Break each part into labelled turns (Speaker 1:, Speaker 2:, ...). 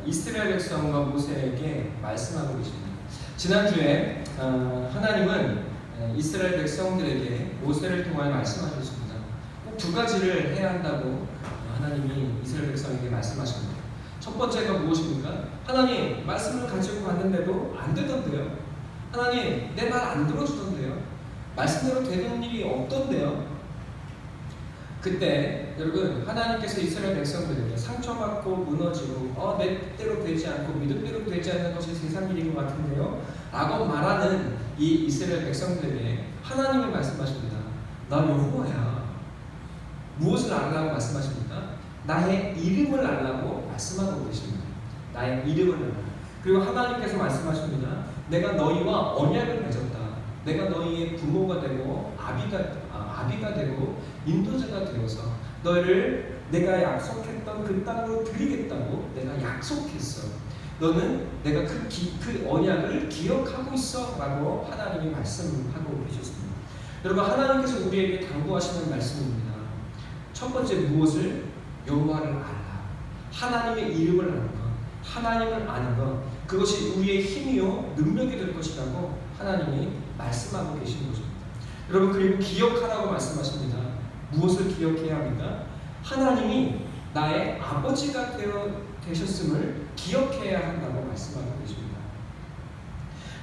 Speaker 1: 이스라엘 백성과 모세에게 말씀하고 계십니다. 지난주에 하나님은 이스라엘 백성들에게 모세를 통하여 말씀하셨습니다. 꼭 두 가지를 해야 한다고 하나님이 이스라엘 백성에게 말씀하십니다. 첫 번째가 무엇입니까? 하나님, 말씀을 가지고 갔는데도 안 되던데요. 하나님, 내 말 안 들어주던데요. 말씀대로 되는 일이 없던데요. 그때 여러분, 하나님께서 이스라엘 백성들에게 상처받고 무너지고 내 뜻대로 되지 않고 믿음대로 되지 않는 것이 세상 일인 것 같은데요 라고 말하는 이 이스라엘 백성들에게 하나님이 말씀하십니다. 나 여호와야. 무엇을 알라고 말씀하십니까? 나의 이름을 알라고 말씀하고 계십니다. 나의 이름을 알라. 그리고 하나님께서 말씀하십니다. 내가 너희와 언약을 맺었다. 내가 너희의 부모가 되고 아비가 되고 인도자가 되어서 너희를 내가 약속했던 그 땅으로 드리겠다고 내가 약속했어. 너는 내가 그 언약을 기억하고 있어 라고 하나님이 말씀하고 계셨습니다. 여러분, 하나님께서 우리에게 당부하시는 말씀입니다. 첫 번째, 무엇을? 여호와를 알라. 하나님의 이름을 아는 것, 하나님을 아는 것, 그것이 우리의 힘이요 능력이 될 것이라고 하나님이 말씀하고 계시는 것입니다. 여러분, 그리고 기억하라고 말씀하십니다. 무엇을 기억해야 합니까? 하나님이 나의 아버지가 되셨음을 기억해야 한다고 말씀하고 계십니다.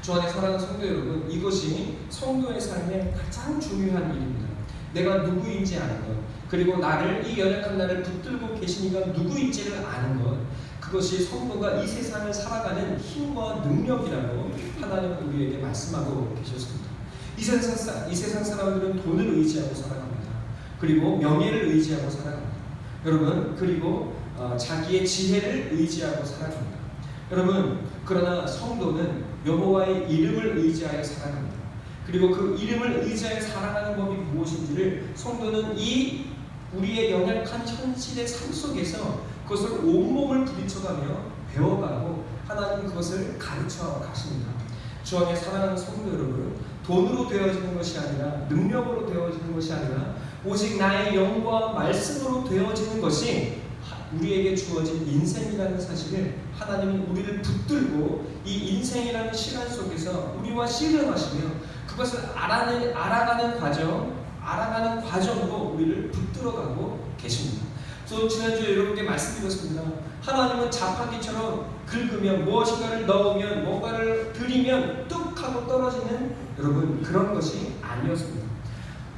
Speaker 1: 주 안에 사랑하는 성도 여러분, 이것이 성도의 삶에 가장 중요한 일입니다. 내가 누구인지 아는 것, 그리고 이 연약한 나를 붙들고 계신 이가 누구인지를 아는 것, 그것이 성도가 이 세상을 살아가는 힘과 능력이라고 하나님은 우리에게 말씀하고 계셨습니다. 이 세상 사람들은 돈을 의지하고 살아갑니다. 그리고 명예를 의지하고 살아갑니다. 여러분, 그리고 자기의 지혜를 의지하고 살아갑니다. 여러분, 그러나 성도는 여호와의 이름을 의지하여 살아갑니다. 그리고 그 이름을 의지하여 살아가는 법이 무엇인지를 성도는 이 우리의 연약한 현실의 삶 속에서 그것을 온몸을 부딪혀가며 배워가고 하나님은 그것을 가르쳐 가십니다. 주 안에 사랑하는 성도 여러분, 돈으로 되어지는 것이 아니라 능력으로 되어지는 것이 아니라 오직 나의 영과 말씀으로 되어지는 것이 우리에게 주어진 인생이라는 사실을 하나님은 우리를 붙들고 이 인생이라는 시간 속에서 우리와 씨름하시며 그것을 알아가는 과정으로 우리를 붙들어가고 계십니다. 저 지난주에 여러분께 말씀드렸습니다. 하나님은 자판기처럼 긁으면 무엇인가를 넣으면 뭔가를 들이면 뚝 하고 떨어지는 여러분 그런 것이 아니었습니다.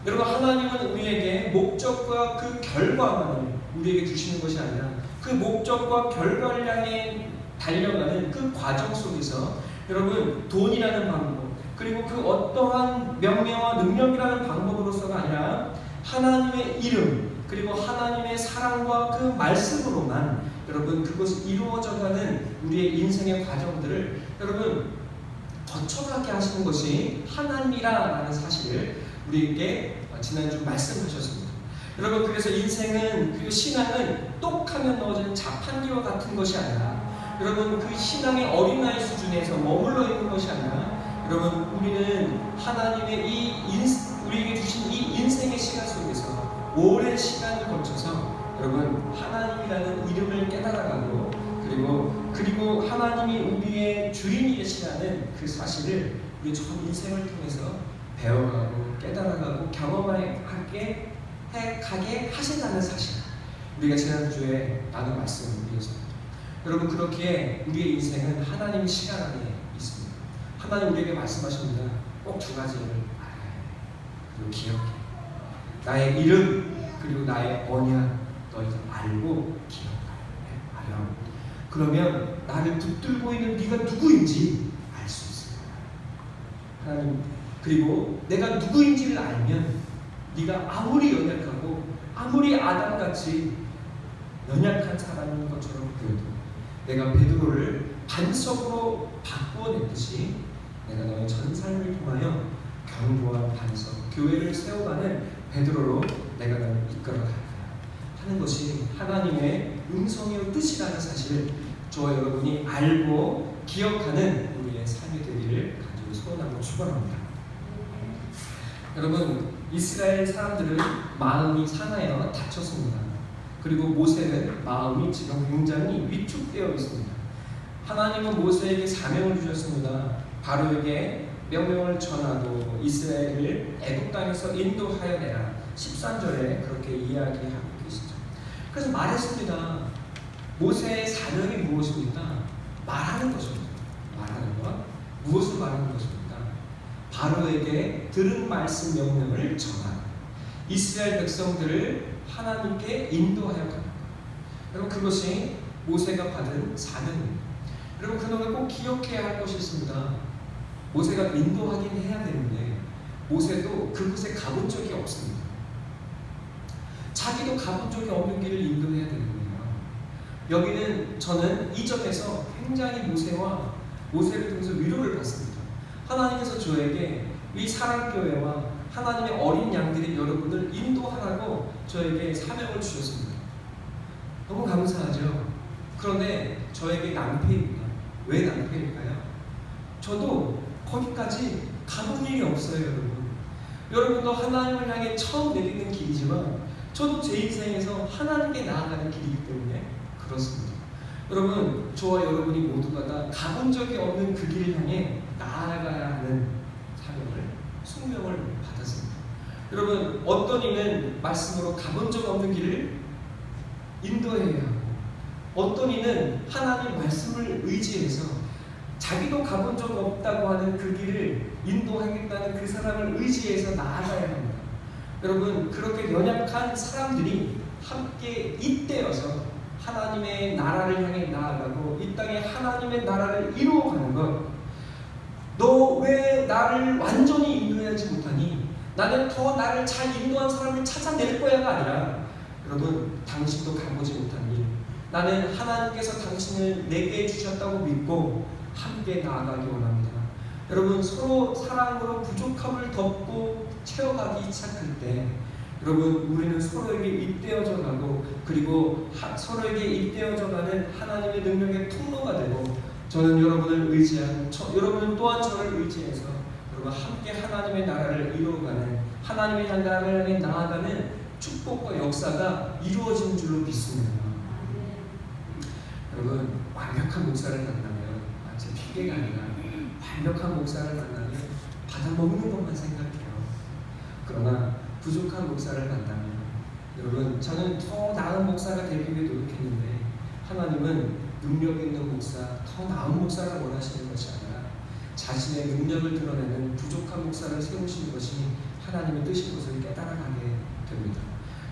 Speaker 1: 여러분, 하나님은 우리에게 목적과 그 결과만을 우리에게 주시는 것이 아니라 그 목적과 결과를 향해 달려가는 그 과정 속에서 여러분 돈이라는 방법 그리고 그 어떠한 명예와 능력이라는 방법으로서가 아니라 하나님의 이름 그리고 하나님의 사랑과 그 말씀으로만 여러분 그것이 이루어져가는 우리의 인생의 과정들을 여러분 거쳐가게 하시는 것이 하나님이라는 사실을 우리에게 지난주 말씀하셨습니다. 여러분, 그래서 인생은 그리고 신앙은 똑하면 넣어진 자판기와 같은 것이 아니라 여러분 그 신앙의 어린아이 수준에서 머물러 있는 것이 아니라 여러분 우리는 하나님의 우리에게 주신 이 인생의 시간 속에서 오랜 시간을 거쳐서 여러분 하나님이라는 이름을 깨달아가고 그리고 하나님이 우리의 주인이시라는 그 사실을 우리 전 인생을 통해서 배워가고 깨달아가고 경험하게 가게 하신다는 사실, 우리가 지난주에 나눈 말씀이었습니다. 여러분, 그렇기에 우리의 인생은 하나님의 시간 안에 있습니다. 하나님 우리에게 말씀하십니다. 꼭 두 가지를 알아야 해. 그리고 기억해. 나의 이름 그리고 나의 언약 너희가 알고 기억하라. 그러면 나를 붙들고 있는 네가 누구인지 알 수 있을 거야. 하나님, 그리고 내가 누구인지를 알면 네가 아무리 연약하고 아무리 아담같이 연약한 사람인 것처럼 보여도 내가 베드로를 반석으로 바꾸어냈듯이 내가 너의 전 삶을 통하여 견고한 반석, 교회를 세워가는 베드로로 내가 너를 이끌어갈 거야 하는 것이 하나님의 음성이요 뜻이라는 사실을 저와 여러분이 알고 기억하는 우리의 삶이 되기를 간절히 소원하고 축원합니다. 여러분, 이스라엘 사람들은 마음이 상하여 다쳤습니다. 그리고 모세는 마음이 지금 굉장히 위축되어 있습니다. 하나님은 모세에게 사명을 주셨습니다. 바로에게 명령을 전하고 이스라엘을 애굽 땅에서 인도하여 내라. 13절에 그렇게 이야기하고 계시죠. 그래서 말했습니다. 모세의 사명이 무엇입니까? 말하는 것입니다. 말하는 것. 무엇을 말하는 것입니까? 바로에게 들은 말씀 명령을 전하라. 이스라엘 백성들을 하나님께 인도하여 가는 것. 여러분, 그것이 모세가 받은 사명입니다. 여러분, 그놈을 꼭 기억해야 할 것이 있습니다. 모세가 인도하긴 해야 되는데 모세도 그곳에 가본 적이 없습니다. 자기도 가본 적이 없는 길을 인도해야 되는 거예요. 여기는 저는 이 점에서 굉장히 모세를 통해서 위로를 받습니다. 하나님께서 저에게 이 사랑교회와 하나님의 어린 양들인 여러분을 인도하라고 저에게 사명을 주셨습니다. 너무 감사하죠. 그런데 저에게 낭패입니다. 왜 낭패일까요? 저도 거기까지 가본 일이 없어요, 여러분. 여러분도 하나님을 향해 처음 내딛는 길이지만 저도 제 인생에서 하나님께 나아가는 길이기 때문에 그렇습니다. 여러분, 저와 여러분이 모두가 다 가본 적이 없는 그 길을 향해 나아가야 하는 사명을, 숙명을 받았습니다. 여러분, 어떤 이는 말씀으로 가본 적 없는 길을 인도해야 하고, 어떤 이는 하나님 말씀을 의지해서 자기도 가본 적 없다고 하는 그 길을 인도하겠다는 그 사람을 의지해서 나아가야 합니다. 여러분, 그렇게 연약한 사람들이 함께 잇대어서 하나님의 나라를 향해 나아가고 이 땅에 하나님의 나라를 이루어가는 것. 너 왜 나를 완전히 인도하지 못하니? 나는 더 나를 잘 인도한 사람을 찾아낼 거야가 아니라, 여러분, 당신도 가보지 못한 일, 나는 하나님께서 당신을 내게 주셨다고 믿고 함께 나아가기 원합니다. 여러분, 서로 사랑으로 부족함을 덮고 채워가기 시작할 때 여러분, 우리는 서로에게 잇대어져 가고, 그리고 서로에게 잇대어져 가는 하나님의 능력의 통로가 되고, 저는 여러분을 의지한, 여러분은 또한 저를 의지해서 여러분 함께 하나님의 나라를 이루어가는, 하나님의 나라를 향해 나아가는 축복과 역사가 이루어진 줄로 믿습니다. 여러분, 완벽한 목사를 만나면 마치 핑계가 아니라 완벽한 목사를 만나면 받아먹는 것만 생각해요. 그러나 부족한 목사를 만나면, 여러분, 저는 더 나은 목사가 되기 위해 노력했는데 하나님은 능력 있는 목사, 더 나은 목사를 원하시는 것이 아니라 자신의 능력을 드러내는 부족한 목사를 세우시는 것이 하나님의 뜻인 것을 깨달아가게 됩니다.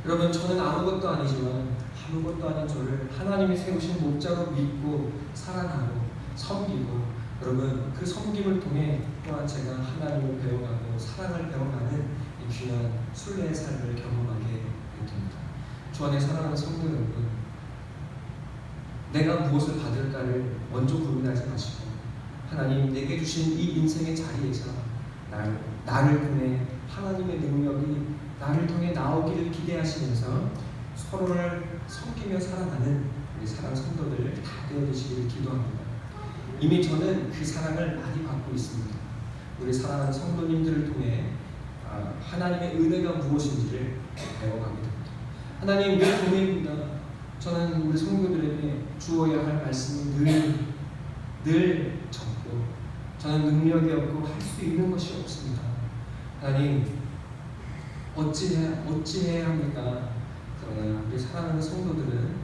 Speaker 1: 여러분, 저는 아무것도 아니지만 아무것도 아닌 저를 하나님이 세우신 목자로 믿고 사랑하고 섬기고, 여러분, 그 섬김을 통해 또한 제가 하나님을 배워가고 사랑을 배워가는 이 귀한 순례의 삶을 경험하게 됩니다. 주 안에 사랑하는 성도 여러분, 내가 무엇을 받을까를 먼저 고민하지 마시고 하나님 내게 주신 이 인생의 자리에서 나를 통해 하나님의 능력이 나를 통해 나오기를 기대하시면서 서로를 섬기며 살아가는 우리 사랑 성도들 다 되어주시기를 기도합니다. 이미 저는 그 사랑을 많이 받고 있습니다. 우리 사랑하는 성도님들을 통해 하나님의 은혜가 무엇인지를 배워가게 됩니다. 하나님, 늘 고민입니다. 저는 우리 성도들에게 주어야 할 말씀이 늘 적고, 저는 능력이 없고 할 수 있는 것이 없습니다. 하나님, 어찌해야 합니까? 그러나 우리 사랑하는 성도들은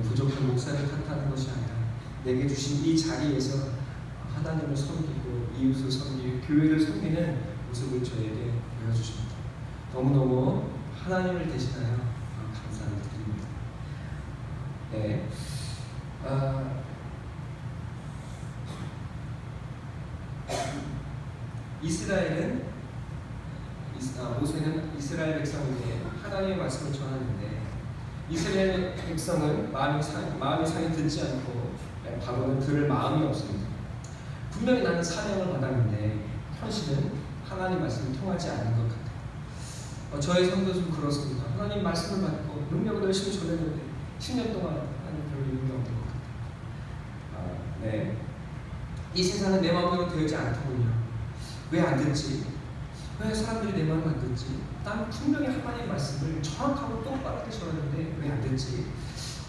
Speaker 1: 부족한 목사를 탓하는 것이 아니라 내게 주신 이 자리에서 하나님을 섬기고 이웃을 섬기고 교회를 섬기는 모습을 저에게 보여주십니다. 너무너무 하나님을 대신하여 감사를 드립니다. 네. 모세는 이스라엘 백성에게 하나님의 말씀을 전하는데, 이스라엘 백성은 마음이 상히 듣지 않고 바로는 들을 마음이 없습니다. 분명히 나는 사명을 받았는데 현실은 하나님 말씀이 통하지 않는 것 같아요. 저의 성도 좀 그렇습니다. 하나님 말씀을 받고 능력을 열심히 전했는데 10년 동안 하나님 별로 의미가 없는 것 같아요. 네. 이 세상은 내 마음대로 되지 않더군요. 왜 안 듣지? 왜 사람들이 내 마음을 안 듣지? 난 분명히 하나님의 말씀을 정확하고 똑바르게 전했는데 왜 안 듣지?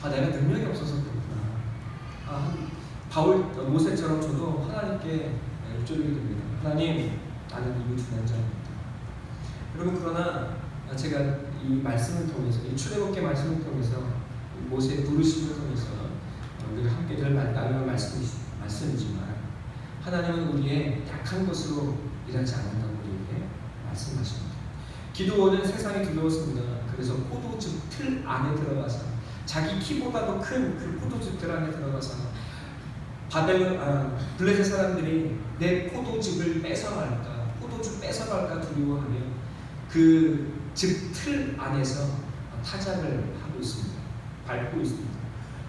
Speaker 1: 내가 능력이 없어서 그렇구나. 모세처럼 저도 하나님께 읊조리게 됩니다. 하나님, 나는 이미 둔한 자입니다. 여러분, 그러나 제가 이 말씀을 통해서, 이 출애굽기 말씀을 통해서, 모세의 부르심을 통해서 우리가 함께 늘 나누는 말씀이지만, 하나님은 우리의 약한 것으로 일하지 않는다고 우리에게 말씀하십니다. 기드온은 세상이 두려웠습니다. 그래서 포도즙 틀 안에 들어가서 자기 키보다도 큰 그 포도즙 틀 안에 들어가서 블레셋 사람들이 내 포도즙을 뺏어갈까, 포도즙 뺏어갈까 두려워하며 그 즙 틀 안에서 타작을 하고 있습니다. 밟고 있습니다.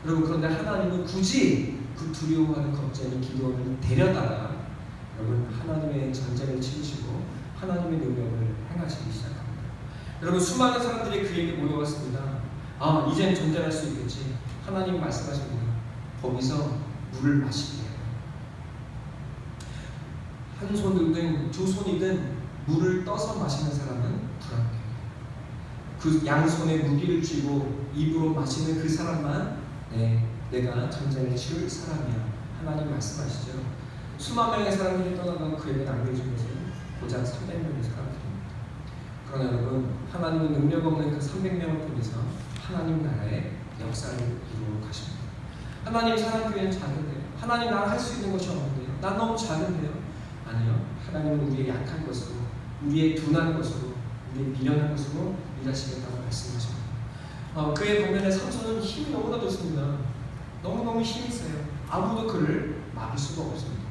Speaker 1: 여러분, 그런데 하나님은 굳이 그 두려워하는 겁쟁이 기드온을 데려다가 여러분 하나님의 전쟁을 치르시고 하나님의 능력을 행하시기 시작합니다. 여러분, 수많은 사람들이 그에게 모여왔습니다. 이젠 전쟁할 수 있겠지. 하나님 말씀하십니다. 거기서 물을 마시게 해요. 한 손이든 두 손이든 물을 떠서 마시는 사람은 불합격. 그 양손에 무기를 쥐고 입으로 마시는 그 사람만 내가 전쟁을 치를 사람이야. 하나님 말씀하시죠. 수만 명의 사람들이 떠나간 그에게 남겨진 것은 고작 300명의 사람들입니다. 그러나 여러분, 하나님은 능력 없는 그 300명을 통해서 하나님 나라의 역사를 이루어 가십니다. 하나님 사랑교회는 작은데요. 하나님 나랑 할 수 있는 것이 없는데요. 난 너무 작은데요. 아니요. 하나님은 우리의 약한 것으로, 우리의 둔한 것으로, 우리의 미련한 것으로 일하시겠다고 말씀하십니다. 그의 반면에 삼손은 힘이 너무나 좋습니다. 너무너무 힘이 세요. 아무도 그를 막을 수가 없습니다.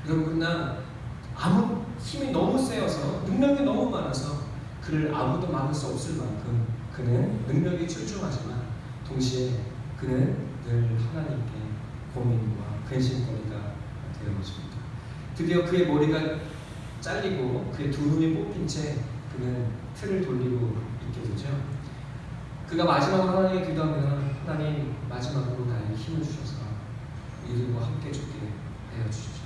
Speaker 1: 여러분, 그러나 힘이 너무 세어서, 능력이 너무 많아서 그를 아무도 막을 수 없을 만큼 그는 능력이 출중하지만 동시에 그는 늘 하나님께 고민과 근심거리가 되어 것입니다. 드디어 그의 머리가 잘리고 그의 두 눈이 뽑힌 채 그는 틀을 돌리고 있게 되죠. 그가 마지막으로 하나님께 기도합니다. 하나님, 마지막으로 나에게 힘을 주셔서 이들과 함께 죽게 하여 주십시오.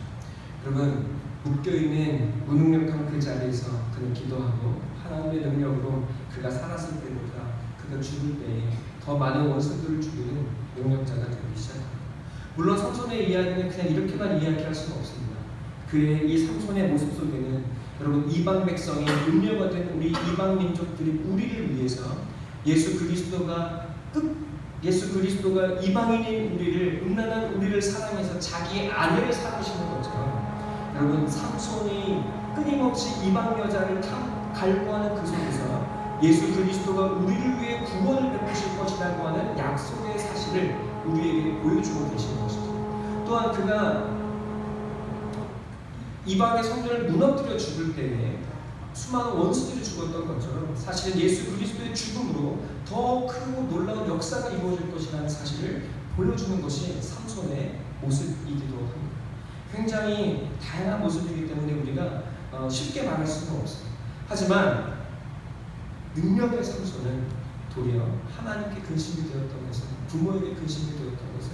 Speaker 1: 여러분, 묶여있는 무능력한 그 자리에서 그는 기도하고 하나님의 능력으로 그가 살았을 때보다 그가 죽을 때에 더 많은 원수들을 죽이는 능력자가 되기 시작합니다. 물론 삼손의 이야기는 그냥 이렇게만 이야기할 수는 없습니다. 그의 이 삼손의 모습 속에는 여러분, 이방 백성이 음녀가 된 우리 이방 민족들이 우리를 위해서 예수 그리스도가 이방인인 우리를, 음란한 우리를 사랑해서 자기의 아내를 삼으시는 것처럼, 여러분, 삼손이 끊임없이 이방 여자를 갈구하는 그 속에서 예수 그리스도가 우리를 위해 구원을 베푸실 것이라고 하는 약속의 사실을 우리에게 보여주고 계시는 것이죠. 또한 그가 이방의 성전을 무너뜨려 죽을 때에 수많은 원수들이 죽었던 것처럼 사실은 예수 그리스도의 죽음으로 더 크고 놀라운 역사가 이루어질 것이라는 사실을 보여주는 것이 삼손의 모습이기도 합니다. 굉장히 다양한 모습이기 때문에 우리가 쉽게 말할 수는 없습니다. 하지만 능력의 삼손은 도리어 하나님께 근심이 되었던 것은, 부모에게 근심이 되었던 것은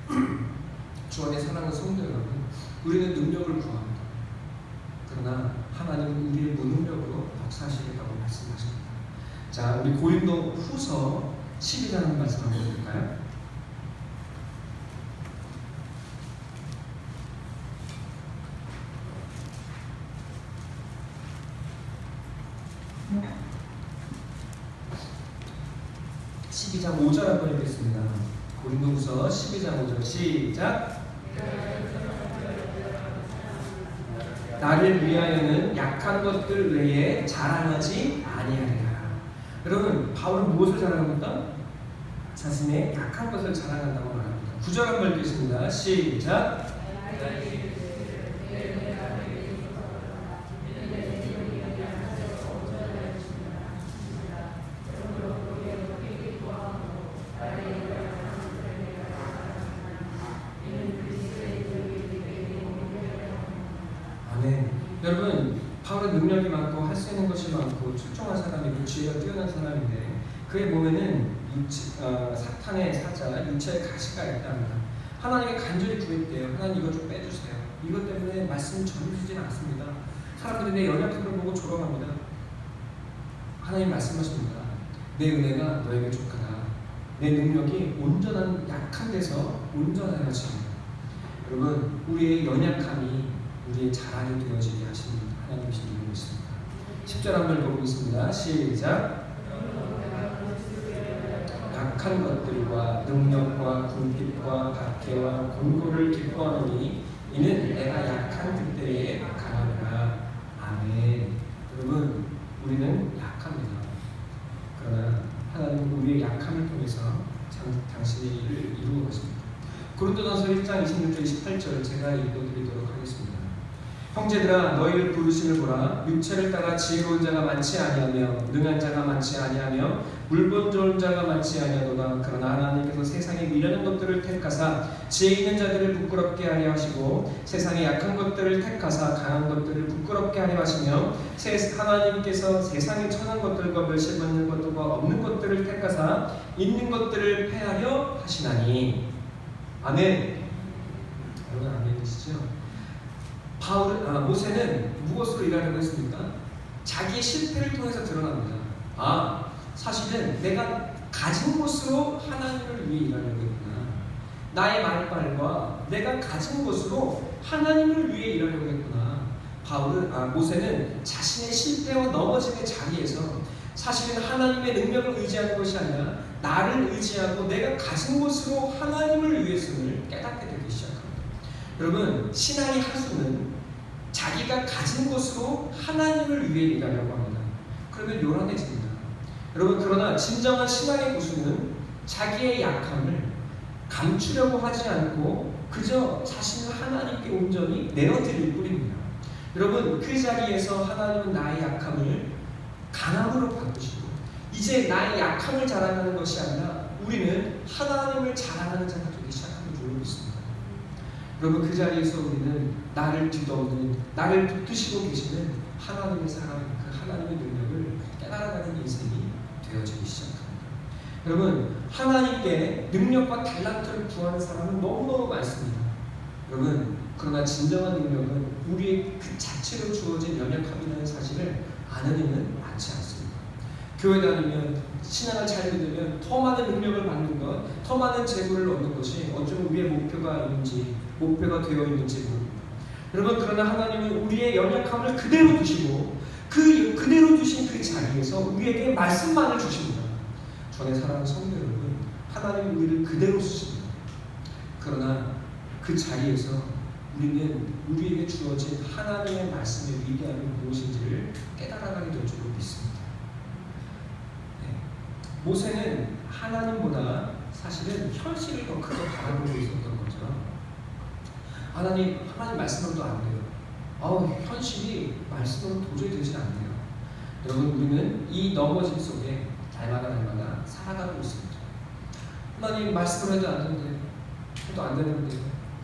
Speaker 1: 분명합니다. 주 안에 사랑하는 성도 여러분, 우리는 능력을 구합니다. 그러나 하나님은 우리의 무능력으로 역사하시겠다고 말씀하십니다. 자, 우리 고린도 후서 12장 말씀 한번 볼까요? 네. 12장 5절 한번 읽겠습니다. 고린도후서 12장 5절 시작. 나를 위하여는 약한 것들 외에 자랑하지 아니하리라. 여러분, 바울은 무엇을 자랑합니까? 자신의 약한 것을 자랑한다고 말합니다. 9절 한번 읽겠습니다. 시작. 여러분, 바울은 능력이 많고 할 수 있는 것이 많고 출중한 사람이고 지혜가 뛰어난 사람인데 그의 몸에는 사탄의 사자, 육체의 가시가 있답니다. 하나님께 간절히 구했대요. 하나님, 이것 좀 빼주세요. 이것 때문에 말씀을 전해주진 않습니다. 사람들이 내 연약함을 보고 조롱합니다. 하나님 말씀하십니다. 내 은혜가 너에게 족하다. 내 능력이 온전한 약한 데서 온전하여집니다. 여러분, 우리의 연약함이 우리의 자랑이 되어지게 하시는 하나님이신 줄 믿습니다. 10절 한번 보겠습니다. 시작. 약한 것들과 능력과 궁핍과 박해와 곤고를 기뻐하노니 이는 내가 약한 그때에 강하노라. 아멘. 여러분, 우리는 약합니다. 그러나 하나님은 우리의 약함을 통해서 당신의 일을 이루어 가십니다. 고린도전서 1장 26절 28절 제가 읽어드리도록 하겠습니다. 형제들아, 너희를 부르심을 보라. 육체를 따라 지혜로운 자가 많지 아니하며 능한 자가 많지 아니하며 물본 좋은 자가 많지 아니하도다. 그러나 하나님께서 세상에 미련한 것들을 택하사 지혜 있는 자들을 부끄럽게 하려 하시고 세상에 약한 것들을 택하사 강한 것들을 부끄럽게 하려 하시며 하나님께서 세상에 천한 것들과 멸시받는 것들과 없는 것들을 택하사 있는 것들을 패하려 하시나니. 아멘. 여러분 아멘이시죠? 모세는 무엇으로 일하려고 했습니까? 자기의 실패를 통해서 드러납니다. 사실은 내가 가진 것으로 하나님을 위해 일하려고 했구나. 나의 말발과 내가 가진 것으로 하나님을 위해 일하려고 했구나. 모세는 자신의 실패와 넘어짐의 자리에서 사실은 하나님의 능력을 의지하는 것이 아니라 나를 의지하고 내가 가진 것으로 하나님을 위해서를 깨닫게 되기 시작합니다. 여러분, 신앙의 하수는 자기가 가진 것으로 하나님을 위해 일하려고 합니다. 그러면 요란해집니다. 여러분, 그러나 진정한 신앙의 구수는 자기의 약함을 감추려고 하지 않고 그저 자신을 하나님께 온전히 내어드릴 뿐입니다. 여러분, 그 자리에서 하나님은 나의 약함을 강함으로 바꾸시고 이제 나의 약함을 자랑하는 것이 아니라 우리는 하나님을 자랑하는 자가 되기 시작하는 줄 믿습니다. 여러분, 그 자리에서 우리는 나를 뒤덮는, 나를 붙드시고 계시는 하나님의 사랑, 그 하나님의 능력을 깨달아가는 인생이 되어지기 시작합니다. 여러분, 하나님께 능력과 달란트를 구하는 사람은 너무너무 많습니다. 여러분, 그러나 진정한 능력은 우리의 그 자체로 주어진 연약함이라는 사실을 아는 이는 많지 않습니다. 교회 다니면, 신앙을 잘 믿으면 더 많은 능력을 받는 것, 더 많은 재물을 얻는 것이 어쩌면 우리의 목표가 되어 있는지 모릅니다. 여러분, 그러나 하나님은 우리의 연약함을 그대로 두시고 그대로 두신 그 자리에서 우리에게 말씀만을 주십니다. 전에 사랑하는 성도 여러분, 하나님은 우리를 그대로 쓰십니다. 그러나 그 자리에서 우리는 우리에게 주어진 하나님의 말씀의 위대함이 무엇인지를 깨달아가게 될 줄로 믿습니다. 모세는 하나님보다 사실은 현실을 더 크게 바라보고 있었던 거죠. 하나님 말씀으로도 안 돼요. 현실이 말씀으로 도저히 되지 않네요. 여러분, 우리는 이 넘어짐 속에 날마다 살아가고 있습니다. 하나님 말씀으로 해도 안 되는데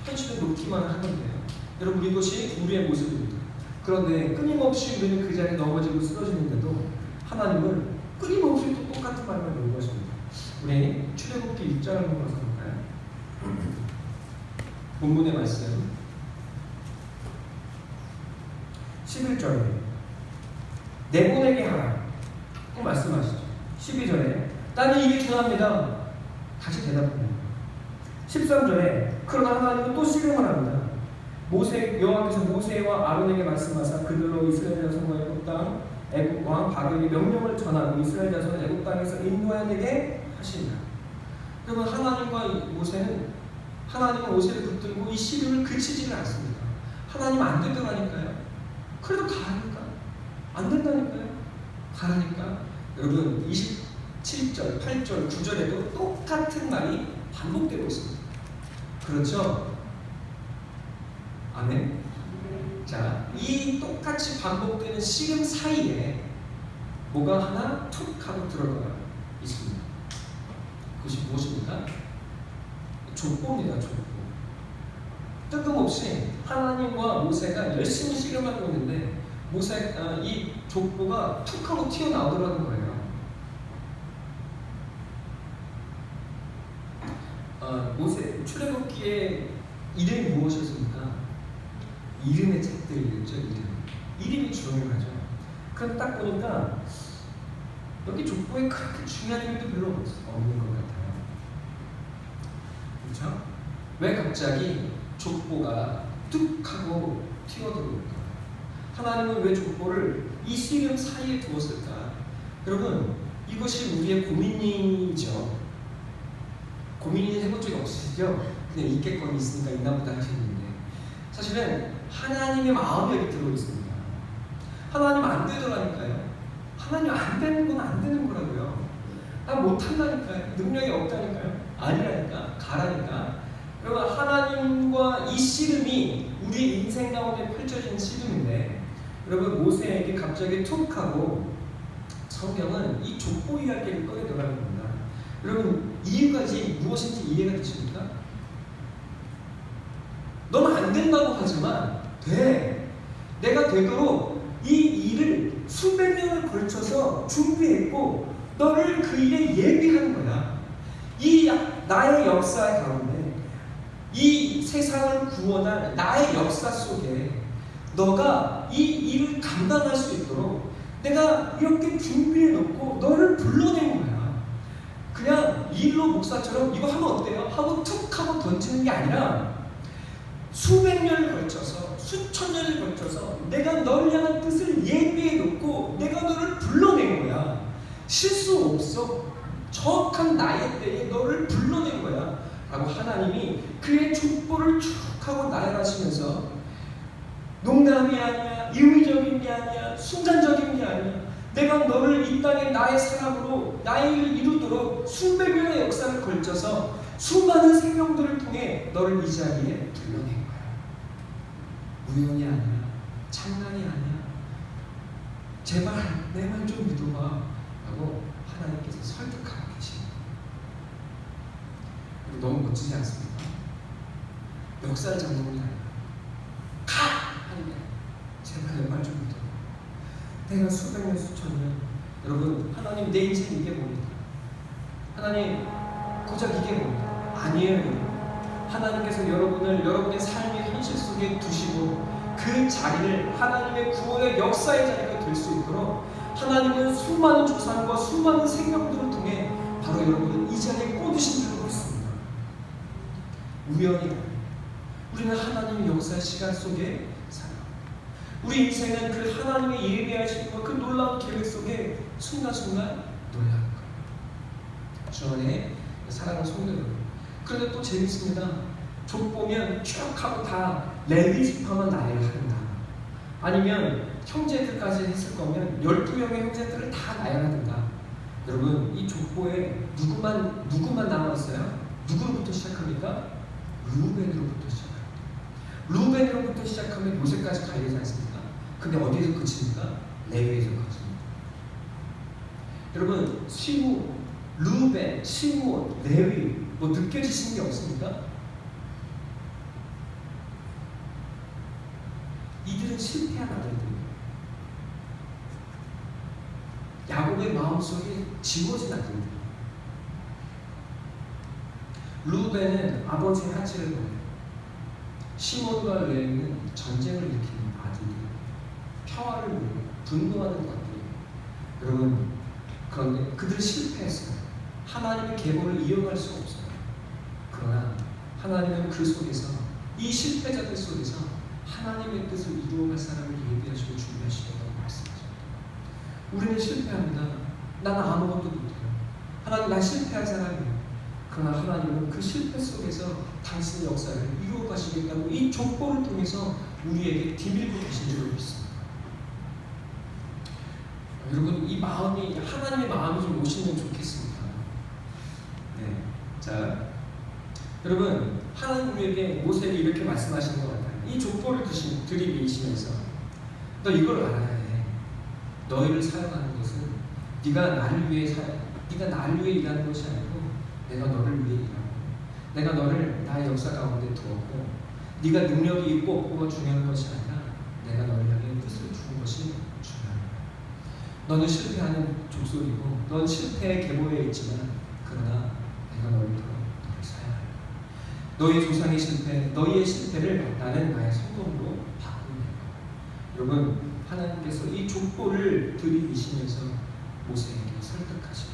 Speaker 1: 현실을 놓기만 하는데요. 여러분, 이것이 우리의 모습입니다. 그런데 끊임없이 우리는 그 자리에 넘어지고 쓰러지는데도 하나님은 끊임없이 또 똑같은 말만 요구하십니다. 우리 출애굽기 6장을 한번 볼까요? 본문의 말씀 11절에 내보내게 하라 또 말씀하시죠. 12절에 나는 이게 준합니다. 다시 대답합니다. 13절에 그러나 하나님은 또 씨름을 합니다. 여호와께서 모세와 아론에게 말씀하사 그들로 이스라엘 자손과 애굽 왕 바로에게 명령을 전하고 이스라엘 자손을 애굽 땅에서 인도해내게 하시니라. 여러분, 하나님은 모세를 붙들고 이 시름을 그치지를 않습니다. 하나님 안 되더라니까요. 그래도 가라니까. 안 된다니까요. 가라니까. 여러분, 27절, 8절, 9절에도 똑같은 말이 반복되고 있습니다. 그렇죠? 아멘. 자, 이 똑같이 반복되는 시름 사이에 뭐가 하나 툭 하고 들어가 있습니다. 그것이 무엇입니까? 족보입니다. 족보. 뜬금없이 하나님과 모세가 열심히 씨름하고 있는데 이 족보가 툭 하고 튀어나오더라는 거예요. 모세 출애굽기의 이름이 무엇이었습니까? 이름의 책들이겠죠. 이름이 중요하죠. 그럼 딱 보니까 여기 족보에 그렇게 중요한 이름도 별로 없는 것 같아요. 그렇죠? 왜 갑자기 족보가 뚝 하고 튀어들어올까? 하나님은 왜 족보를 이 씨름 사이에 두었을까? 여러분, 이것이 우리의 고민이죠. 고민이 해본 적이 없으시죠? 그냥 있겠거니 있으니까 있나보다 하시는데, 사실은 하나님의 마음이 여기 들어있습니다. 하나님 안 되더라니까요. 하나님 안 되는 건 안 되는 거라고요. 나 못한다니까요. 능력이 없다니까요. 아니라니까. 가라니까. 여러분, 하나님과 이 씨름이 우리 인생 가운데 펼쳐진 씨름인데, 여러분, 모세에게 갑자기 툭 하고 성경은 이 족보 이야기를 꺼내더라는 겁니다. 여러분, 이유가 무엇인지 이해가 되십니까? 너는 안 된다고 하지만 돼. 내가 되도록 이 일을 수백 년을 걸쳐서 준비했고 너를 그 일에 예비한 거야. 이 나의 역사 가운데 이 세상을 구원할 나의 역사 속에 너가 이 일을 감당할 수 있도록 내가 이렇게 준비해 놓고 너를 불러낸 거야. 그냥 일로 목사처럼 이거 하면 어때요? 하고 툭 하고 던지는 게 아니라 수백 년을 걸쳐서 수천 년을 걸쳐서 내가 너를 향한 뜻을 예비해 놓고 내가 너를 불러낸 거야. 실수 없어. 정확한 나의 때에 너를 불러낸 거야 라고 하나님이 그의 족보를 쭉 하고 나열하시면서 농담이 아니야, 임의적인 게 아니야, 순간적인 게 아니야. 내가 너를 이 땅에 나의 사람으로 나의 일을 이루도록 수백 년의 역사를 걸쳐서 수많은 생명들을 통해 너를 이 자리에 불러낸 거야. 우연이 아니야, 장난이 아니야. 제발 내 말 좀 믿어봐 라고 하나님께서 설득하고 계십니다. 너무 멋지지 않습니까? 역사를 잡는 게 아니라 가! 하는 게 아니라 제발 내 말 좀 믿어봐. 내가 수백 년 수천 년 여러분, 하나님 내 인생 이게 뭡니까? 하나님 고작 이게 뭡니까? 아니에요. 하나님께서 여러분을 여러분의 삶의 현실 속에 두시고 그 자리를 하나님의 구원의 역사의 자리가 될 수 있도록 하나님은 수많은 조상과 수많은 생명들을 통해 바로 여러분을 이 자리에 꽂으신 줄 믿습니다. 우연이 아니에요. 우리는 하나님의 역사의 시간 속에 살아갑니다. 우리 인생은 그 하나님의 예비하심과 그 놀라운 계획 속에 순간순간 놀라는 거예요. 주 안에 사랑하는 성도 여러분, 그런데 또 재밌습니다. 족 보면 쭉 하고 다 레위 지파만 나열을 한다. 아니면 형제들까지 했을 거면 12명의 형제들을 다 나열한다. 여러분, 이 족보에 누구만 남아있어요? 누구로부터 시작합니까? 루벤으로부터 시작합니다. 루벤으로부터 시작하면 요새까지 가야지 않습니까? 근데 어디에서 그칩니까? 레위에서 그칩니다. 여러분, 시므, 루벤, 시므온, 레위 뭐 느껴지시는 게 없습니까? 이들은 실패한 아들들이에요. 야곱의 마음속에 지워진 아들들. 루벤은 아버지의 하체를 보내요. 시몬과 레위는 전쟁을 일으키는 아들이에요. 평화를 위해 분노하는 것들이에요. 여러분, 그런데 그들은 실패했어요. 하나님의 계보를 이어갈 수 없어요. 그러나 하나님은 그 속에서, 이 실패자들 속에서 하나님의 뜻을 이루어갈 사람을 예비하시고 준비하시겠다고 말씀하십니다. 우리는 실패합니다. 나는 아무것도 못해요. 하나님, 난 실패한 사람이에요. 그러나 하나님은 그 실패 속에서 당신의 역사를 이루어 가시겠다고 이 족보를 통해서 우리에게 디밀고 계신 줄 믿습니다. 여러분, 이 마음이, 하나님의 마음이 좀 오시면 좋겠습니다. 네. 자, 여러분, 하나님 우리에게 모세에게 이렇게 말씀하시는 것 같아요. 이 족보를 들이미시면서 너 이걸 알아야 해. 너희를 사용하는 것은 네가 나를 위해 일하는 것이 아니고 내가 너를 위해 일하고 내가 너를 나의 역사 가운데 두었고 네가 능력이 있고 없고가 중요한 것이 아니라 내가 너를 향해 뜻을 두는 것이 중요한 거야. 너는 실패하는 족속이고 넌 실패의 계보에 있지만 그러나 내가 너를 사용할 거야. 너희 조상의 실패, 너희의 실패를 나는 나의 성공으로 바꾸는 거야. 여러분, 하나님께서 이 족보를 들이미시면서 모세에게 설득하시고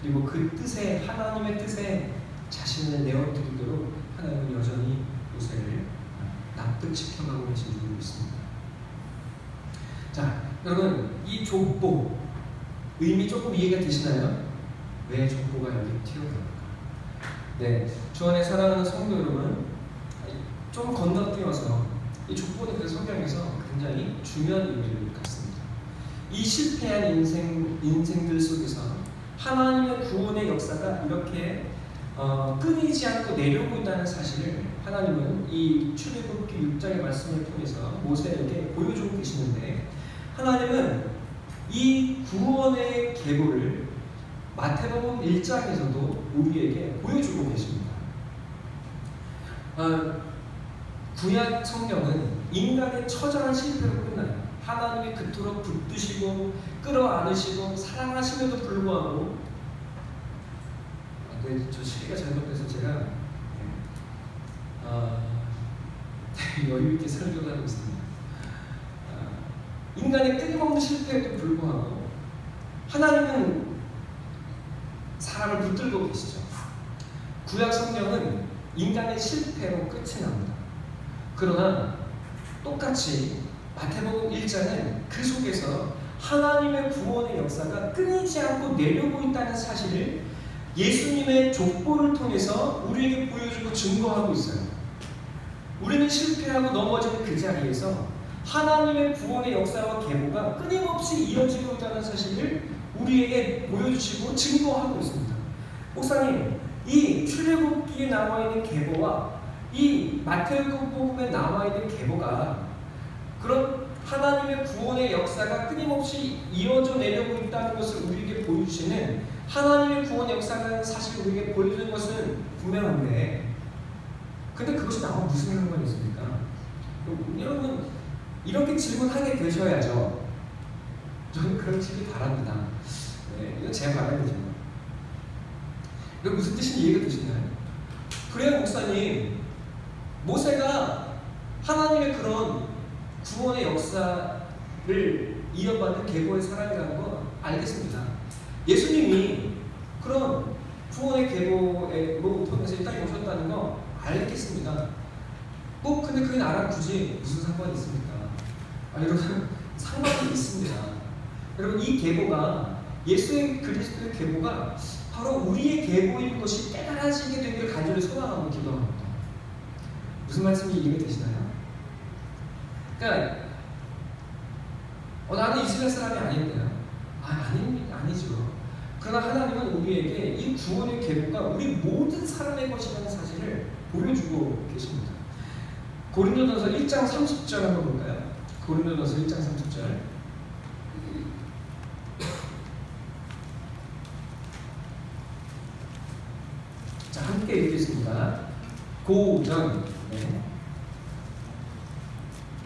Speaker 1: 그리고 그 뜻에, 하나님의 뜻에 자신을 내어드리도록 하나님은 여전히 모세를 납득시켜가고 계신 줄 믿습니다. 자, 여러분, 이 족보 의미 조금 이해가 되시나요? 왜 족보가 여기 튀어나올까? 네, 주 안에 사랑하는 성도 여러분, 좀 건너뛰어서 이 족보는 그 성경에서 굉장히 중요한 의미를 갖습니다. 이 실패한 인생들 속에서 하나님의 구원의 역사가 이렇게 끊이지 않고 내려오고 있다는 사실을 하나님은 이 출애굽기 6장의 말씀을 통해서 모세에게 보여주고 계시는데, 하나님은 이 구원의 계보를 마태복음 1장에서도 우리에게 보여주고 계십니다. 구약 성경은 인간의 처절한 실패로 끝나요. 하나님이 그토록 붙드시고 끌어안으시고 사랑하심에도 불구하고, 저 시기가 잘못돼서 제가 여유 있게 설교를 하고 있습니다. 인간의 끊임없는 실패에도 불구하고 하나님은 사람을 붙들고 계시죠. 구약 성경은 인간의 실패로 끝이 납니다. 그러나 똑같이 마태복음 1장은 그 속에서 하나님의 구원의 역사가 끊이지 않고 내려오고 있다는 사실을 예수님의 족보를 통해서 우리에게 보여주고 증거하고 있어요. 우리는 실패하고 넘어지는 그 자리에서 하나님의 구원의 역사와 계보가 끊임없이 이어지고 있다는 사실을 우리에게 보여주시고 증거하고 있습니다. 목사님, 이 출애굽기에 나와 있는 계보와 이 마태복음에 나와 있는 계보가 그런 하나님의 구원의 역사가 끊임없이 이어져 내려오고 있다는 것을 우리에게 보여주시는 하나님의 구원의 역사라는 사실을 우리에게 보여주는 것은 분명한데, 근데 그것이 나와 무슨 상관이 있습니까? 여러분, 이렇게 질문하게 되셔야죠. 저는 그러시길 바랍니다. 네, 이건 제 바람이죠. 이거 무슨 뜻인지 이해가 되시나요? 그래요, 목사님. 모세가 하나님의 그런 구원의 역사를 이어받는 계보의 사람이라는 거 알겠습니다. 예수님이 그런 구원의 계보로 통해서 이 땅에 오셨다는 거 알겠습니다. 근데 그 나라랑 굳이 무슨 상관이 있습니까? 여러분, 상관이 있습니다. 여러분, 이 계보가, 예수의 그리스도의 계보가 바로 우리의 계보인 것이 깨달아지게 되기를 간절히 소망하고 기도합니다. 무슨 말씀이 이해되시나요? 그러니까 나는 이스라엘 사람이 아닌데요. 아니죠. 그러나 하나님은 우리에게 이 구원의 계보가 우리 모든 사람의 것이라는 사실을 보여주고 계십니다. 고린도전서 1장 30절 한번 볼까요? 고린도전서 1장 30절. 자, 함께 읽겠습니다. 고전, 네.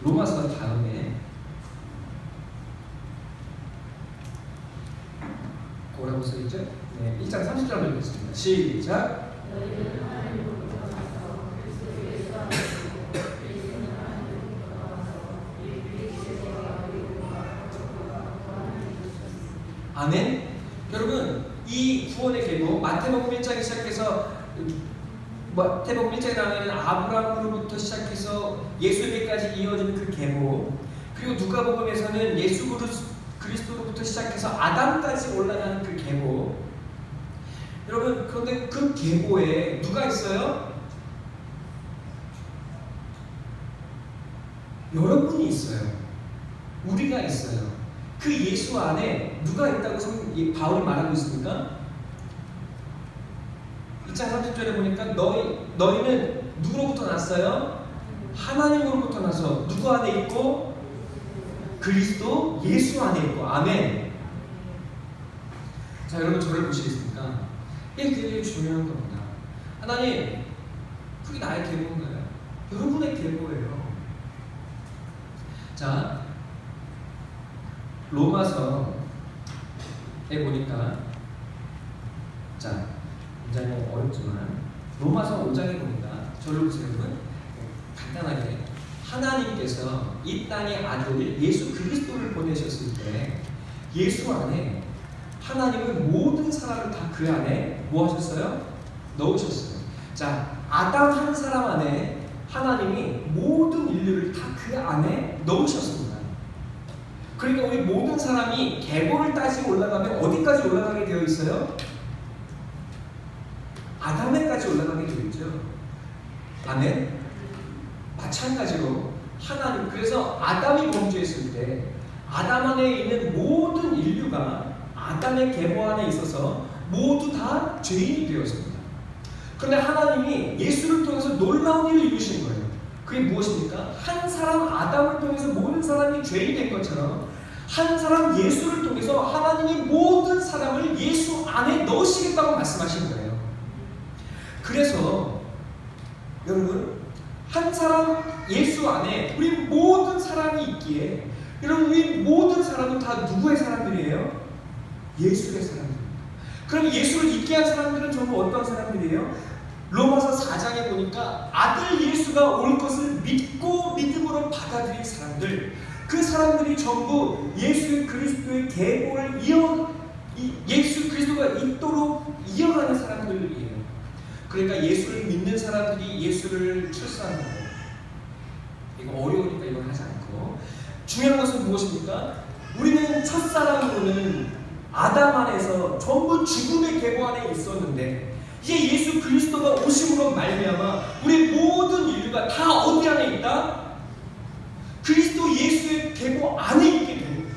Speaker 1: 로마서 다음에 뭐라고 써있죠? 네, 1장 30절 읽겠습니다. 시작. 아멘. 여러분, 이 구원의 계보, 마태복음 1장에 시작해서 마태복음 1장에 나오는 아브라함으로부터 시작해서 예수에게까지 이어지는 그 계보, 그리고 누가복음에서는 예수 그리스도로부터 시작해서 아담까지 올라가는 그 계보. 여러분, 그런데 그 계보에 누가 있어요? 여러분이 있어요. 우리가 있어요. 그 예수 안에 누가 있다고 바울이 말하고 있습니까? 2장 30절에 보니까 너희는 누구로부터 났어요? 하나님으로부터 나서 누구 안에 있고? 그리스도 예수 안에 있고. 아멘. 자, 여러분, 저를 보시겠습니까? 이게 굉장히 중요한 겁니다. 하나님, 그게 나의 계보인가요? 여러분의 계보예요. 자, 로마서에 보니까, 자, 굉장히 어렵지만 로마서 5장에 보니까, 저를 보세요. 간단하게 하나님께서 이 땅의 아들 예수 그리스도를 보내셨을 때 예수 안에 하나님은 모든 사람을 다 그 안에 뭐 하셨어요? 넣으셨어요. 자, 아담 한 사람 안에 하나님이 모든 인류를 다 그 안에 넣으셨습니다. 그러니까 우리 모든 사람이 계보를 따지고 올라가면 어디까지 올라가게 되어 있어요? 아담에까지 올라가게 되어 있죠. 아멘? 마찬가지로 하나님, 그래서 아담이 범죄했을 때 아담 안에 있는 모든 인류가 아담의 계보 안에 있어서 모두 다 죄인이 되었습니다. 그런데 하나님이 예수를 통해서 놀라운 일을 이루신 거예요. 그게 무엇입니까? 한 사람 아담을 통해서 모든 사람이 죄인이 된 것처럼 한 사람 예수를 통해서 하나님이 모든 사람을 예수 안에 넣으시겠다고 말씀하신 거예요. 그래서 여러분, 한 사람 예수 안에 우리 모든 사람이 있기에, 여러분, 우리 모든 사람은 다 누구의 사람들이에요? 예수의 사람들입니다. 그럼 예수를 믿게 한 사람들은 전부 어떤 사람들이에요? 로마서 4장에 보니까 아들 예수가 올 것을 믿고 믿음으로 받아들인 사람들, 그 사람들이 전부 예수 그리스도의 계보를 예수 그리스도가 있도록 이어가는 사람들이에요. 그러니까 예수를 믿는 사람들이 예수를 출산하는 거예요. 이거 어려우니까 이건 하지 않고, 중요한 것은 무엇입니까? 우리는 첫사랑으로는 아담 안에서 전부 죽음의 계보 안에 있었는데, 이제 예수 그리스도가 오심으로 말미암아 우리 모든 인류가 다 어디 안에 있다? 그리스도 예수의 계보 안에 있게 됩니다.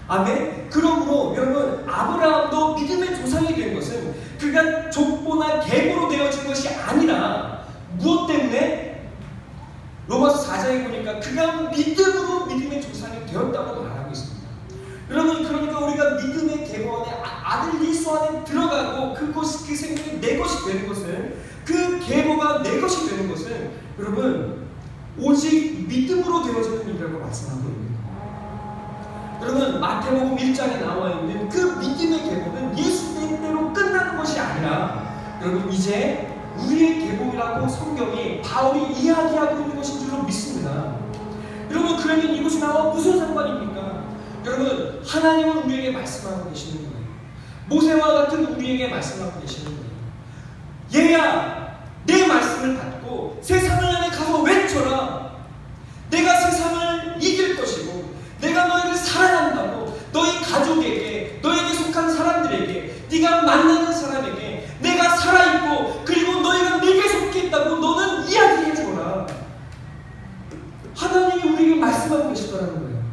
Speaker 1: 아멘. 그러므로 여러분, 아브라함도 믿음의 조상이 된 것은 그가 족보나 계보로 되어진 것이 아니라 무엇 때문에? 로마서 4장에 보니까 그가 믿음으로 믿음의 조상이 되었다고 말하고 있습니다. 여러분, 그러니까 우리가 믿음의 계보 안에 아들 예수 안에 들어가고 그것이 그 생명이 내 것이 되는 것은, 그 계보가 내 것이 되는 것은 여러분 오직 믿음으로 되어지는 일이라고 말씀하고 있습니다. 여러분, 마태복음 1장에 나와 있는 그 믿음의 계보는 예수 때문에 끝나는 것이 아니라 여러분 이제 우리의 계보라고 성경이 바울이 이야기하고 있는 것인 줄로 믿습니다. 여러분, 그러면 이것이 나와 무슨 상관입니까? 여러분, 하나님은 우리에게 말씀하고 계시는 거예요. 모세와 같은 우리에게 말씀하고 계시는 거예요. 얘야, 내 말씀을 받고 세상을 향해 가서 외쳐라. 내가 세상을 이길 것이고 내가 너희를 사랑한다고 너희 가족에게, 너에게 속한 사람들에게, 네가 만나는 사람에게 내가 살아있고 그리고 너희가 내게 속해 있다고 너는 이야기해줘라. 하나님이 우리에게 말씀하고 계시더라는 거예요.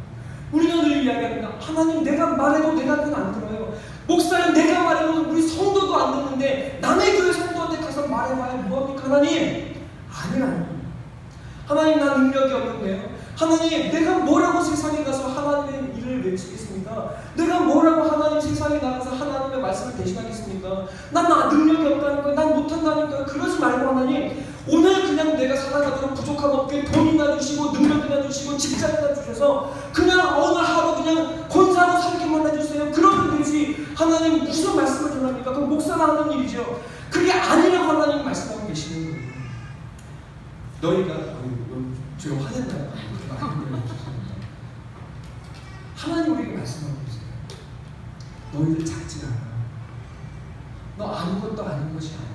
Speaker 1: 우리는 늘 이야기합니다. 하나님, 내가 말해도 내 같은 안 들어요. 목사님, 내가 말해도 우리 성도도 안 듣는데 남의 교회 성도한테 가서 말해봐야 뭐합니까? 하나님, 아니라 하나님, 나 능력이 없는데요. 하나님, 내가 뭐라고 세상에 가서 하나님의 일을 외치겠습니까? 내가 뭐라고 하나님 세상에 나가서 하나님의 말씀을 대신하겠습니까? 난 능력이 없다니까, 난 못한다니까. 그러지 말고 하나님, 오늘 그냥 내가 살아가도록 부족함 없게 돈이나 주시고 능력이나 주시고 직장이나 주셔서 그냥 오늘 하루 그냥 권사하고 살기만 해주세요. 그러면 되지. 하나님, 무슨 말씀을 전합니까? 그건 목사가 하는 일이죠. 그게 아니라고 하나님 말씀하고 계시는 거예요. 너희가 지금 화냈나요? 하나님 우리에게 말씀하고 있어요. 너희들 작지 않아. 너 아무것도 아닌 것이 아니야.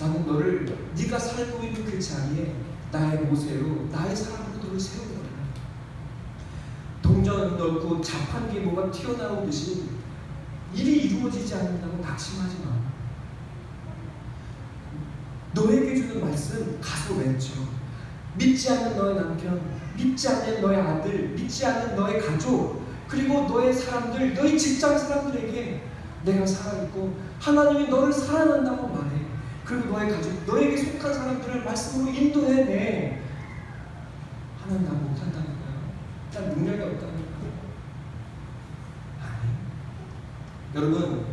Speaker 1: 나는 너를, 네가 살고 있는 그 자리에 나의 모세로, 나의 사람으로 너를 세운 거야. 동전 넣고 자판기에 뭐가 튀어나오듯이 일이 이루어지지 않는다고 낙심하지 마. 너에게 주는 말씀 가서 외쳐. 믿지 않는 너의 남편, 믿지 않는 너의 아들, 믿지 않는 너의 가족, 그리고 너의 사람들, 너의 직장 사람들에게 내가 살아있고 하나님이 너를 사랑한다고 말해. 그리고 너의 가족, 너에게 속한 사람들을 말씀으로 인도해내. 하나님, 나 못한다는 거야. 난 능력이 없다는 거야. 아니, 여러분,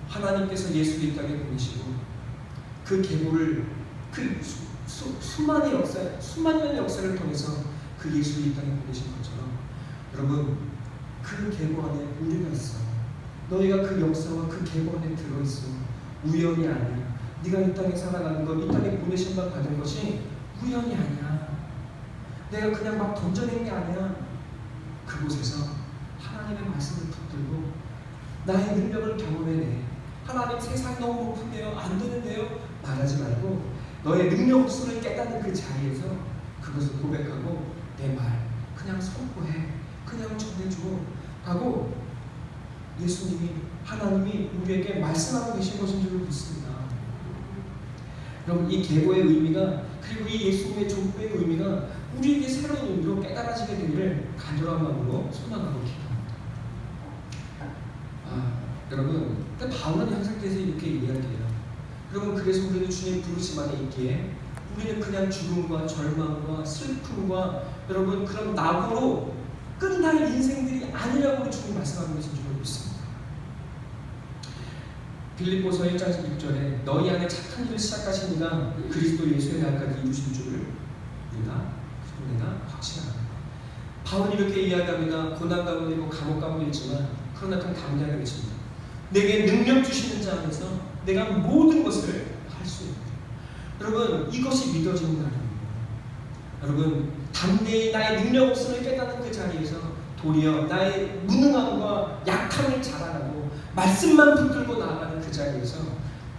Speaker 1: 하나님께서 예수를 이 땅에 보내시고 그 계보를, 그 수많은 역사, 수만 년의 역사를 통해서 그 예수를 이 땅에 보내신 것처럼 여러분, 그 계보 안에 우리가 있어. 너희가 그 역사와 그 계보 안에 들어있어. 우연이 아니야. 네가 이 땅에 살아가는 것, 이 땅에 보내심만 받은 것이 우연이 아니야. 내가 그냥 막 던져낸 게 아니야. 그곳에서 하나님의 말씀을 붙들고 나의 능력을 경험해내. 하나님, 세상이 너무 높은데요, 안 되는데요, 말하지 말고 너의 능력 없음을 깨닫는 그 자리에서 그것을 고백하고 내 말 그냥 선포해, 그냥 전해줘 하고 예수님이, 하나님이 우리에게 말씀하고 계신 것인 줄 믿습니다. 여러분, 이 계보의 의미가, 그리고 이 예수님의 족보의 의미가 우리에게 새로운 의미로 깨달아지게 되기를 간절한 마음으로 소망하고 기도합니다. 여러분, 바울은 향상돼서 이렇게 이야기해요. 여러분, 그래서 우리는 주님 부르심 안에 있기에 우리는 그냥 죽음과 절망과 슬픔과 여러분 그런 낙오로 끝날 인생들이 아니라고 우리 주님 말씀하는 것인 줄 믿습니다. 빌립보서 1장 6절에 너희 안에 착한 일을 시작하신 이가 그리스도 예수의 날까지 이루실 줄을 내가 확신합니다. 바울이 이렇게 이야기합니다. 고난 가운데고 감옥 가운데 있지만 그러나 그 담대하게 외칩니다. 내게 능력 주시는 자 안에서 내가 모든 것을 할 수 있다. 여러분, 이것이 믿어지는 날입니다. 여러분, 담대히 나의 능력 없음을 깨닫는 그 자리에서 도리어 나의 무능함과 약함을 자랑하고 말씀만 붙들고 나아가는 그 자리에서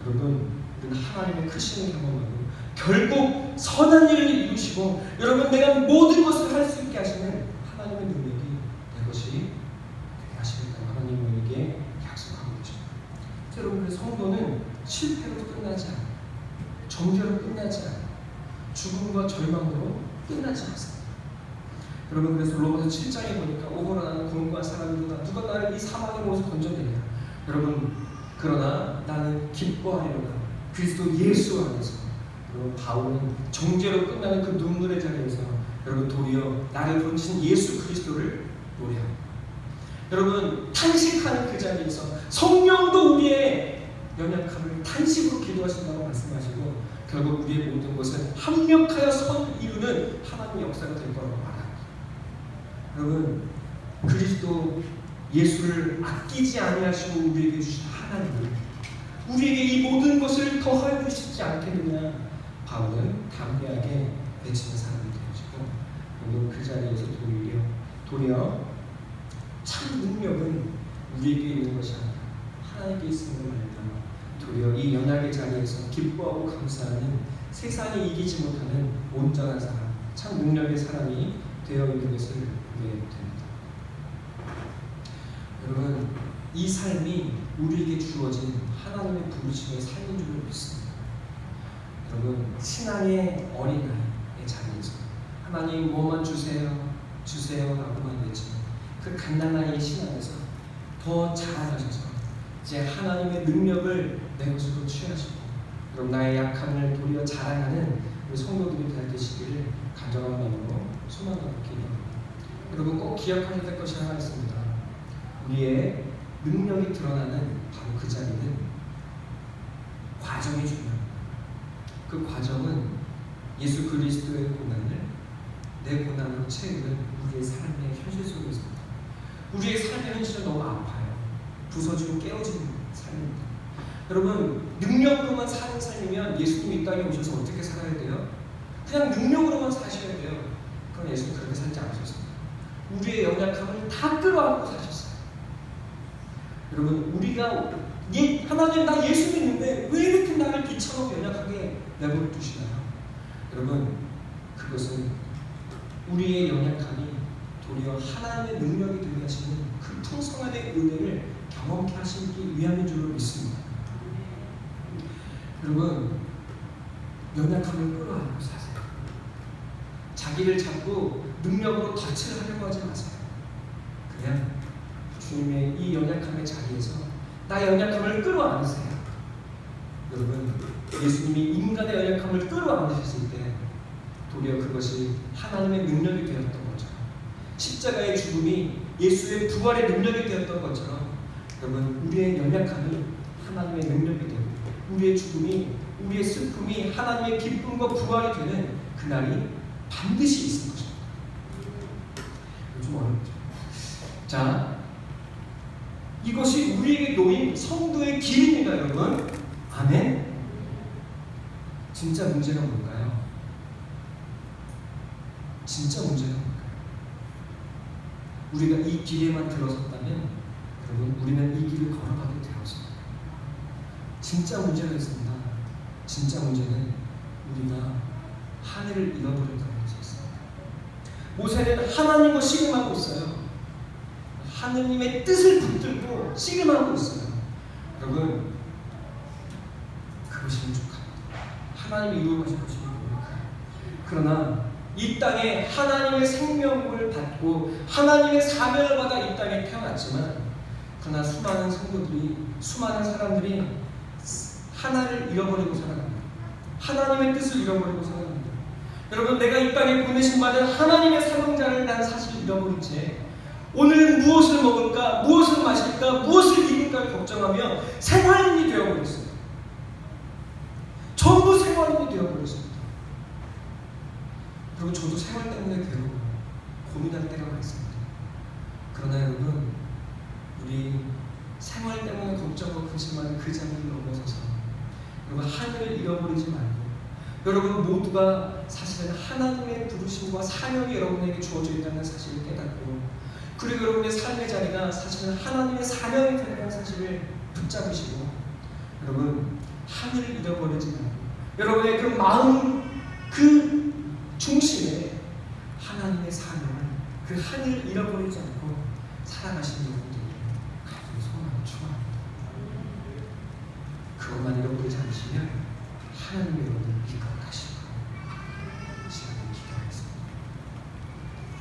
Speaker 1: 여러분, 우리는 하나님의 크심을 경험하고 결국 선한 일을 이루시고 여러분 내가 모든 것을 할 수 있게 하시는 하나님의 능력이 내 것이 되게 하시겠다고 하나님 우리에게 약속하고 계십니다. 여러분, 그 성도는 실패로 끝나지 않아요. 정죄로 끝나지 않아요. 죽음과 절망으로 끝나지 않습니다. 여러분, 그래서 로마서 7장에 보니까 오거라 나는 구원과 사랑이로다 누가 나를 이 사망의 몸에서 건져내냐. 여러분, 그러나 나는 기뻐하리로다 그리스도 예수 안에서. 여러분, 바울은 정죄로 끝나는 그 눈물의 자리에서 여러분 도리어 나를 부르신 예수 그리스도를 노래합니다. 여러분, 탄식하는 그 자리에서 성령도 우리의 연약함을 탄식으로 기도하신다고 말씀하시고 결국 우리의 모든 것은 합력하여 선을 이루는 하나님의 역사가 될 거라고 말합니다. 여러분, 그리스도 예수를 아끼지 아니하시고 우리에게 주신 하나님을 우리에게 이 모든 것을 더하여 주시지 않겠느냐. 바울은 담대하게 외치는 사람이 되어지고 여러분, 그 자리에서 도리어 참 능력은 우리에게 있는 것이 아니라 하나님께 있음을 말미암아 도리어 이 연약의 자리에서 기뻐하고 감사하는 세상이 이기지 못하는 온전한 사람, 참 능력의 사람이 되어 있는 것을 보게 됩니다. 여러분, 이 삶이 우리에게 주어진 하나님의 부르심의 삶인 줄 믿습니다. 여러분, 신앙의 어린아이의 자리에서 하나님 뭐만 주세요 라고만 외치는 그 갓난아이의 신앙에서 더 자라나셔서 이제 하나님의 능력을 내 것으로 취하시고 그럼 나의 약함을 도리어 자랑하는 우리 성도들이 되시기를 간절한 마음으로 소망하고 기도합니다. 여러분, 꼭 기억하셔야 될 것이 하나 있습니다. 우리의 능력이 드러나는 바로 그 자리는 과정이 중요합니다. 그 과정은 예수 그리스도의 고난을 내 고난으로 채우는 우리의 삶의 현실 속에 있습니다. 우리의 삶의 현실은 너무 아파요. 부서지고 깨어지는 삶입니다. 여러분, 능력으로만 사는 삶이면 예수님 이 땅에 오셔서 어떻게 살아야 돼요? 그냥 능력으로만 사셔야 돼요. 그럼 예수님 그렇게 살지 않으셨습니다. 우리의 연약함을 다 끌어안고 사셨어요. 여러분, 우리가 하나님 나 예수 믿는데 왜 이렇게 나를 비참하고 연약하게 내버려 두시나요? 여러분, 그것은 우리의 연약함이 도리어 하나님의 능력이 되게 하시는 그 풍성한 은혜를 경험케 하시기 위함인 줄로 믿습니다. 여러분, 연약함을 끌어안고 사세요. 자기를 자꾸 능력으로 덫을 하려고 하지 마세요. 그냥 주님의 이 연약함의 자리에서 나의 연약함을 끌어안으세요. 여러분, 예수님이 인간의 연약함을 끌어안으셨을 때 도리어 그것이 하나님의 능력이 되었던 것처럼 십자가의 죽음이 예수의 부활의 능력이 되었던 것처럼 여러분, 우리의 연약함이 하나님의 능력이 되고 우리의 죽음이, 우리의 슬픔이 하나님의 기쁨과 부활이 되는 그날이 반드시 있을 것입니다. 좀 어렵죠. 자, 이것이 우리에게 놓인 성도의 길입니다, 여러분. 아멘. 진짜 문제가 뭘까요? 진짜 문제가 뭘까요? 우리가 이 길에만 들어섰다면 여러분, 우리는 이 길을 걸어가게 되었습니다. 진짜 문제가 있습니다. 진짜 문제는 우리가 하늘을 잃어버렸다는 것이었습니다. 모세는 하나님과 씨름하고 있어요. 하느님의 뜻을 붙들고 씨름하고 있어요. 여러분, 그것이 부족합니다. 하나님이 이루어가실 것이 부족합니다. 그러나 이 땅에 하나님의 생명을 받고 하나님의 사명을 받아 이 땅에 태어났지만, 그러나 수많은 성도들이, 수많은 사람들이 하나를 잃어버리고 살아갑니다. 하나님의 뜻을 잃어버리고 살아갑니다. 여러분, 내가 이 땅에 보내신 받은 하나님의 사명자를 난 사실 잃어버린 채 오늘 무엇을 먹을까, 무엇을 마실까, 무엇을 입을까 걱정하며 생활인이 되어버렸어요. 전부 생활인이 되어버렸습니다. 그리고 저도 생활 때문에 괴로워요. 고민할 때가 많습니다. 그러나 여러분, 우리 생활 때문에 걱정하고 근심하는 그 자리를 넘어서서 여러분, 하늘을 잃어버리지 말고, 여러분 모두가 사실은 하나님의 부르심과 사명이 여러분에게 주어져 있다는 사실을 깨닫고, 그리고 여러분의 삶의 자리가 사실은 하나님의 사명이 된다는 사실을 붙잡으시고, 여러분 하늘을 잃어버리지 말고 여러분의 그 마음, 그 중심에 하나님의 사명을, 그 하늘을 잃어버리지 않고 살아가시는 여러분들이 가슴에 소망을 추구합니다. 그것만 잃어버리지 않으시면 하나님의 여러분을 이끌어 가십니다.